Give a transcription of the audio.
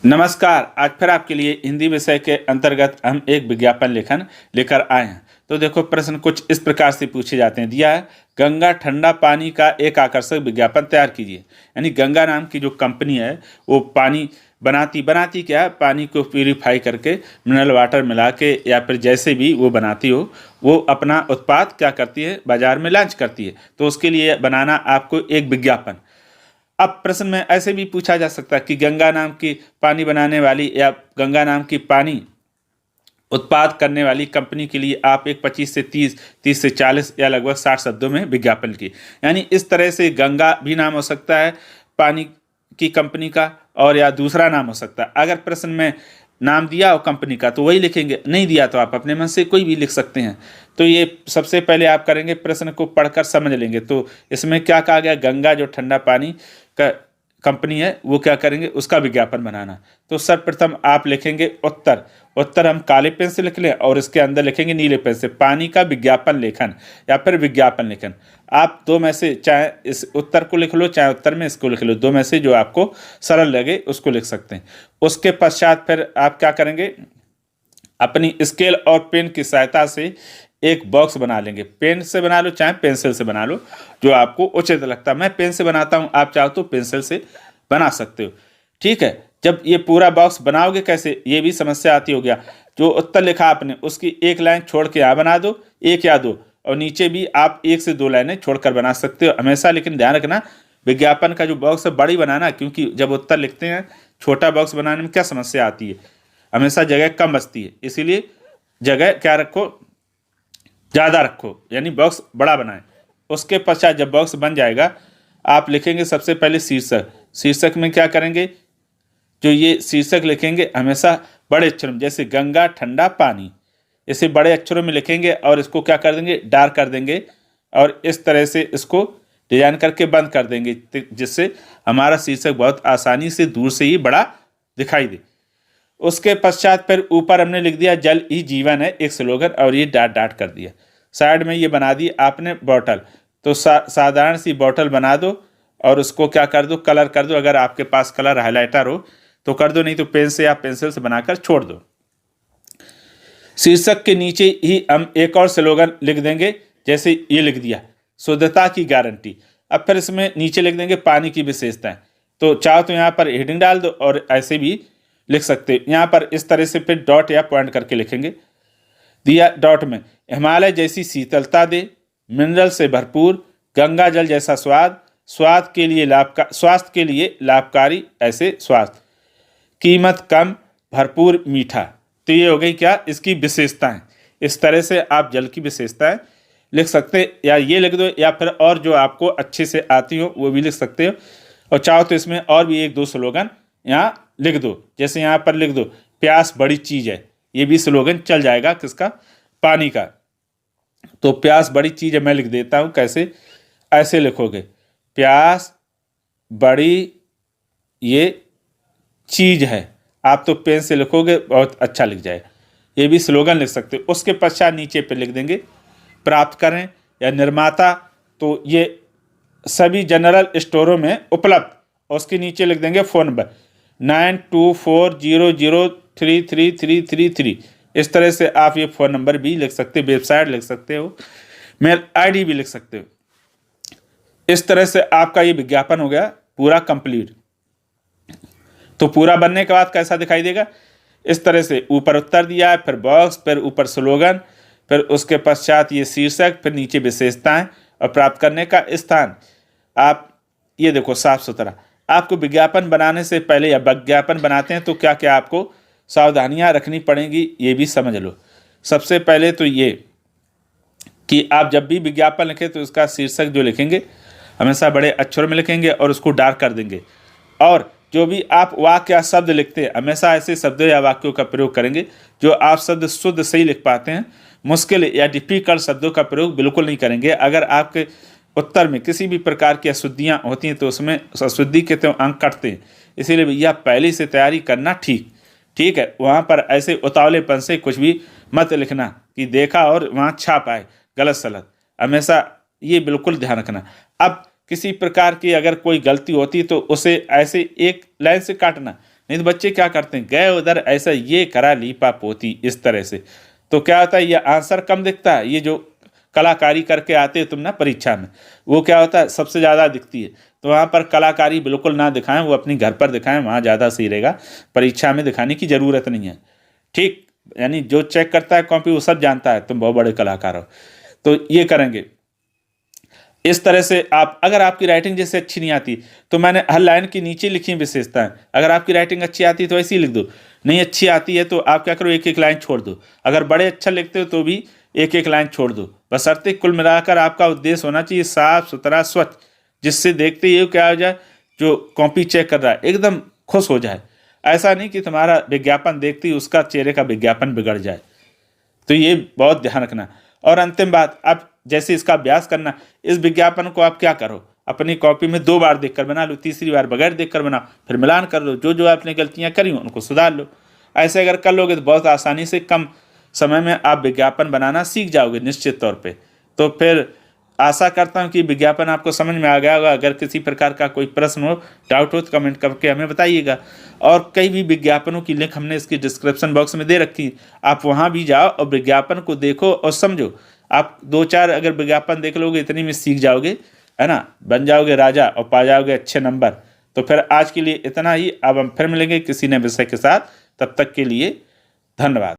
नमस्कार। आज फिर आपके लिए हिंदी विषय के अंतर्गत हम एक विज्ञापन लेखन लेकर आए हैं। तो देखो, प्रश्न कुछ इस प्रकार से पूछे जाते हैं। दिया है, गंगा ठंडा पानी का एक आकर्षक विज्ञापन तैयार कीजिए। यानी गंगा नाम की जो कंपनी है वो पानी बनाती क्या है, पानी को प्यूरीफाई करके मिनरल वाटर मिला के या फिर जैसे भी वो बनाती हो, वो अपना उत्पाद क्या करती है, बाजार में लॉन्च करती है। तो उसके लिए बनाना आपको एक विज्ञापन। अब प्रश्न में ऐसे भी पूछा जा सकता है कि गंगा नाम की पानी बनाने वाली या गंगा नाम की पानी उत्पाद करने वाली कंपनी के लिए आप एक 25 से 30 से 40 या लगभग 60 शब्दों में विज्ञापन की। यानी इस तरह से गंगा भी नाम हो सकता है पानी की कंपनी का, और या दूसरा नाम हो सकता है। अगर प्रश्न में नाम दिया हो कंपनी का तो वही लिखेंगे, नहीं दिया तो आप अपने मन से कोई भी लिख सकते हैं। तो ये सबसे पहले आप करेंगे, प्रश्न को पढ़कर समझ लेंगे। तो इसमें क्या कहा गया, गंगा जो ठंडा पानी का कंपनी है वो क्या करेंगे, उसका विज्ञापन बनाना। तो सर्वप्रथम आप लिखेंगे उत्तर। उत्तर हम काले पेन से लिख लें और इसके अंदर लिखेंगे नीले पेन से, पानी का विज्ञापन लेखन या फिर विज्ञापन लेखन। आप दो में से चाहे इस उत्तर को लिख लो, चाहे उत्तर में इसको लिख लो, दो में से जो आपको सरल लगे उसको लिख सकते हैं। उसके पश्चात फिर आप क्या करेंगे, अपनी स्केल और पेन की सहायता से एक बॉक्स बना लेंगे। पेन से बना लो चाहे पेंसिल से बना लो, जो आपको उचित लगता है। मैं पेन से बनाता हूँ, आप चाहो तो पेंसिल से बना सकते हो। ठीक है, जब ये पूरा बॉक्स बनाओगे कैसे, ये भी समस्या आती हो गया। जो उत्तर लिखा आपने उसकी एक लाइन छोड़ के यहाँ बना दो, एक या दो, और नीचे भी आप 1 से 2 लाइनें छोड़कर बना सकते हो हमेशा। लेकिन ध्यान रखना, विज्ञापन का जो बॉक्स है बड़ी बनाना, क्योंकि जब उत्तर लिखते हैं छोटा बॉक्स बनाने में क्या समस्या आती है, हमेशा जगह कम बचती है। इसीलिए जगह क्या रखो, ज़्यादा रखो, यानी बॉक्स बड़ा बनाएं। उसके पश्चात जब बॉक्स बन जाएगा आप लिखेंगे सबसे पहले शीर्षक। शीर्षक में क्या करेंगे, जो ये शीर्षक लिखेंगे हमेशा बड़े अक्षरों में, जैसे गंगा ठंडा पानी, इसे बड़े अक्षरों में लिखेंगे और इसको क्या कर देंगे, डार्क कर देंगे, और इस तरह से इसको डिजाइन करके बंद कर देंगे, जिससे हमारा शीर्षक बहुत आसानी से दूर से ही बड़ा दिखाई दे। उसके पश्चात फिर ऊपर हमने लिख दिया जल ही जीवन है, एक स्लोगन, और ये डाट डाट कर दिया। साइड में ये बना दी आपने बॉटल। तो साधारण सी बॉटल बना दो और उसको क्या कर दो, कलर कर दो। अगर आपके पास कलर हाइलाइटर हो तो कर दो, नहीं तो पेन से या पेंसिल से बनाकर छोड़ दो। शीर्षक के नीचे ही हम एक और स्लोगन लिख देंगे, जैसे ये लिख दिया, शुद्धता की गारंटी। अब फिर इसमें नीचे लिख देंगे पानी की विशेषताएं। तो चाहो तो यहाँ पर हेडिंग डाल दो और ऐसे भी लिख सकते हैं। यहाँ पर इस तरह से फिर डॉट या पॉइंट करके लिखेंगे। दिया डॉट में, हिमालय जैसी शीतलता दे, मिनरल से भरपूर, गंगा जल जैसा स्वाद, स्वास्थ्य के लिए लाभकारी ऐसे स्वास्थ्य, कीमत कम, भरपूर मीठा। तो ये हो गई क्या, इसकी विशेषताएं। इस तरह से आप जल की विशेषताएं लिख सकते, या ये लिख दो, या फिर और जो आपको अच्छे से आती हो वो भी लिख सकते हो। और चाहो तो इसमें और भी 1-2 स्लोगन यहाँ लिख दो, जैसे यहाँ पर लिख दो प्यास बड़ी चीज़ है, ये भी स्लोगन चल जाएगा, किसका, पानी का। तो प्यास बड़ी चीज़ है मैं लिख देता हूँ, कैसे, ऐसे लिखोगे, प्यास बड़ी ये चीज़ है। आप तो पेन से लिखोगे बहुत अच्छा लिख जाएगा, ये भी स्लोगन लिख सकते हो। उसके पश्चात नीचे पे लिख देंगे प्राप्त करें या निर्माता। तो ये सभी जनरल स्टोरों में उपलब्ध, और उसके नीचे लिख देंगे फ़ोन नंबर 9240033333। इस तरह से आप ये फ़ोन नंबर भी लिख सकते हो, वेबसाइट लिख सकते हो, मेल आईडी भी लिख सकते हो। इस तरह से आपका ये विज्ञापन हो गया पूरा कंप्लीट। तो पूरा बनने के बाद कैसा दिखाई देगा, इस तरह से ऊपर उत्तर दिया है, फिर बॉक्स, फिर ऊपर स्लोगन, फिर उसके पश्चात ये शीर्षक, फिर नीचे विशेषताएं और प्राप्त करने का स्थान। आप ये देखो साफ सुथरा। आपको विज्ञापन बनाने से पहले या विज्ञापन बनाते हैं तो क्या क्या आपको सावधानियां रखनी पड़ेंगी, ये भी समझ लो। सबसे पहले तो ये कि आप जब भी विज्ञापन लिखें तो उसका शीर्षक जो लिखेंगे हमेशा बड़े अक्षरों में लिखेंगे और उसको डार्क कर देंगे। और जो भी आप वाक्य या शब्द लिखते हैं हमेशा ऐसे शब्दों या वाक्यों का प्रयोग करेंगे जो आप शब्द शुद्ध सही लिख पाते हैं। मुश्किल या डिफिकल्ट शब्दों का प्रयोग बिल्कुल नहीं करेंगे। अगर आपके उत्तर में किसी भी प्रकार की अशुद्धियाँ होती हैं तो उसमें अशुद्धि के तो अंक कटते हैं। इसीलिए भैया पहले से तैयारी करना ठीक है। वहाँ पर ऐसे उतावलेपन से कुछ भी मत लिखना कि देखा और वहाँ छाप आए गलत सलत, हमेशा ये बिल्कुल ध्यान रखना। अब किसी प्रकार की अगर कोई गलती होती तो उसे ऐसे एक लाइन से काटना, नहीं तो बच्चे क्या करते हैं, गए उधर ऐसा ये करा लीपा पोती इस तरह से, तो क्या होता है ये आंसर कम दिखता है। ये जो कलाकारी करके आते हो तुम ना परीक्षा में, वो क्या होता है सबसे ज़्यादा दिखती है। तो वहाँ पर कलाकारी बिल्कुल ना दिखाएं, वो अपनी घर पर दिखाएं, वहाँ ज़्यादा सही रहेगा। परीक्षा में दिखाने की ज़रूरत नहीं है, ठीक। यानी जो चेक करता है कॉपी वो सब जानता है तुम बहुत बड़े कलाकार हो, तो ये करेंगे। इस तरह से आप, अगर आपकी राइटिंग जैसे अच्छी नहीं आती तो मैंने हर लाइन के नीचे लिखी विशेषताएं। अगर आपकी राइटिंग अच्छी आती है तो ऐसे ही लिख दो, नहीं अच्छी आती है तो आप क्या करो, एक एक लाइन छोड़ दो। अगर बड़े अच्छा लिखते हो तो भी एक एक लाइन छोड़ दो। बशर्ते कुल मिलाकर आपका उद्देश्य होना चाहिए साफ सुथरा स्वच्छ, जिससे देखते ही क्या हो जाए, जो कॉपी चेक कर रहा है एकदम खुश हो जाए। ऐसा नहीं कि तुम्हारा विज्ञापन देखते ही उसका चेहरे का विज्ञापन बिगड़ जाए। तो ये बहुत ध्यान रखना। और अंतिम बात, आप जैसे इसका अभ्यास करना, इस विज्ञापन को आप क्या करो, अपनी कॉपी में 2 बार देखकर बना लो, तीसरी बार बगैर देखकर बनाओ, फिर मिलान कर लो, जो जो आपने गलतियां करी उनको सुधार लो। ऐसे अगर कर लोगे तो बहुत आसानी से कम समय में आप विज्ञापन बनाना सीख जाओगे निश्चित तौर पे। तो फिर आशा करता हूँ कि विज्ञापन आपको समझ में आ गया होगा। अगर किसी प्रकार का कोई प्रश्न हो, डाउट हो तो कमेंट करके हमें बताइएगा। और कई भी विज्ञापनों की लिंक हमने इसकी डिस्क्रिप्शन बॉक्स में दे रखी है, आप वहाँ भी जाओ और विज्ञापन को देखो और समझो। आप 2-4 अगर विज्ञापन देख लोगे इतनी में सीख जाओगे, है ना, बन जाओगे राजा और पा जाओगे अच्छे नंबर। तो फिर आज के लिए इतना ही, अब हम फिर मिलेंगे किसी नए विषय के साथ। तब तक के लिए धन्यवाद।